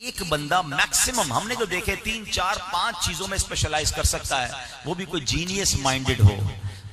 ایک بندہ میکسیمم ہم نے جو دیکھے 3 4 5 چیزوں میں اسپیشلائز کر سکتا ہے، وہ بھی کوئی جینیس مائنڈڈ ہو،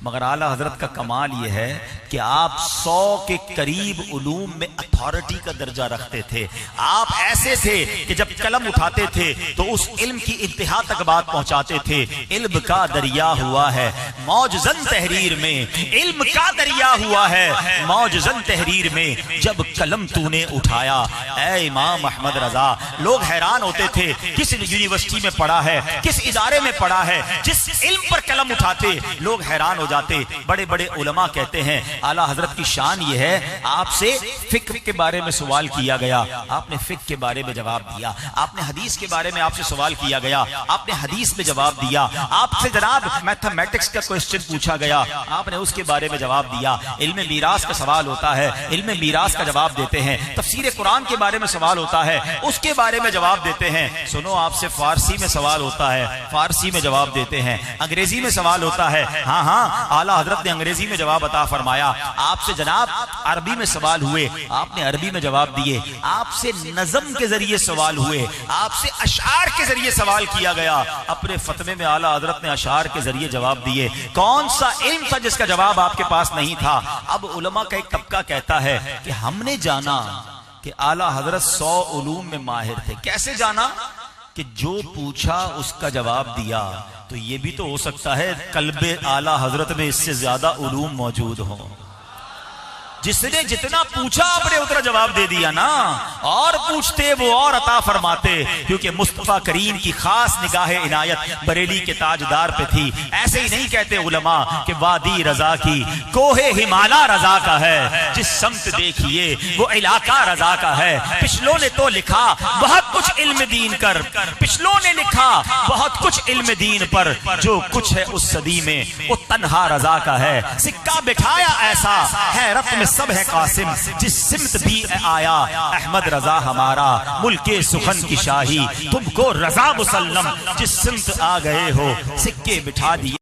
مگر اعلیٰ حضرت کا کمال یہ ہے کہ آپ 100 کے قریب علوم میں اتھارٹی کا درجہ رکھتے تھے۔ آپ ایسے تھے کہ جب قلم اٹھاتے تھے تو اس علم کی انتہا تک بات پہنچاتے تھے۔ علم کا دریا ہوا ہے موج زن تحریر میں، علم کا دریا ہوا ہے موج زن تحریر میں، جب قلم تو نے اٹھایا اے امام احمد رضا۔ لوگ حیران ہوتے تھے کس یونیورسٹی میں پڑھا ہے، کس ادارے میں پڑھا ہے، جس علم پر قلم اٹھاتے لوگ حیران ہو جاتے۔ بڑے بڑے علماء کہتے ہیں اعلیٰ حضرت کی شان یہ ہے، آپ سے فقہ کے بارے میں سوال کیا گیا، آپ نے فقہ کے بارے میں جواب دیا، آپ نے حدیث کے بارے میں آپ سے سوال کیا گیا، آپ نے حدیث میں جواب دیا، آپ سے جناب میتھمیٹکس کا کوسچن پوچھا گیا، آپ نے اس کے بارے میں جواب دیا۔ علم میراث کا سوال ہوتا ہے، علم میراث کا جواب دیتے ہیں۔ تفسیر قرآن کے بارے میں سوال ہوتا ہے، اس کے بارے میں جواب دیتے ہیں۔ سنو، آپ سے فارسی میں سوال ہوتا ہے، فارسی میں جواب دیتے ہیں۔ انگریزی میں سوال ہوتا ہے، ہاں اعلیٰ حضرت نے انگریزی میں جواب عطا فرمایا۔ آپ سے جناب عربی میں سوال ہوئے، آپ نے عربی میں جواب دیے۔ آپ سے نظم کے ذریعے سوال ہوئے، آپ سے اشعار کے ذریعے سوال کیا گیا، اپنے فتوے میں اعلیٰ حضرت نے اشعار کے ذریعے جواب دیے۔ کون سا علم تھا جس کا جواب آپ کے پاس نہیں تھا؟ اب علماء کا ایک طبقہ کہتا ہے کہ ہم نے جانا کہ اعلیٰ حضرت 100 علوم میں ماہر تھے۔ کیسے جانا؟ کہ جو پوچھا اس کا جواب دیا۔ تو یہ بھی تو ہو سکتا ہے قلب اعلیٰ حضرت میں اس سے زیادہ علوم موجود ہوں۔ جس نے جتنا پوچھا آپ نے اتنا جواب دے دیا نا، اور پوچھتے وہ اور عطا فرماتے، کیونکہ مصطفیٰ کریم کی خاص نگاہ عنایت بریلی کے تاجدار پہ تھی۔ ایسے ہی نہیں کہتے علماء کہ وادی رضا کی کوہ ہمالا رضا کا ہے، جس سمت دیکھیے وہ علاقہ رضا کا ہے۔ پچھلوں نے تو لکھا بہت کچھ علم دین کر، پچھلوں نے لکھا بہت کچھ علم دین پر، جو کچھ ہے اس صدی میں وہ تنہا رضا کا ہے۔ سکہ بٹھایا ایسا حیرت میں سب ہے قاسم، جس سمت بھی آیا احمد رضا ہمارا، ملک سخن کی شاہی تم کو رضا مسلم، جس سمت آ گئے ہو سکے بٹھا دیے۔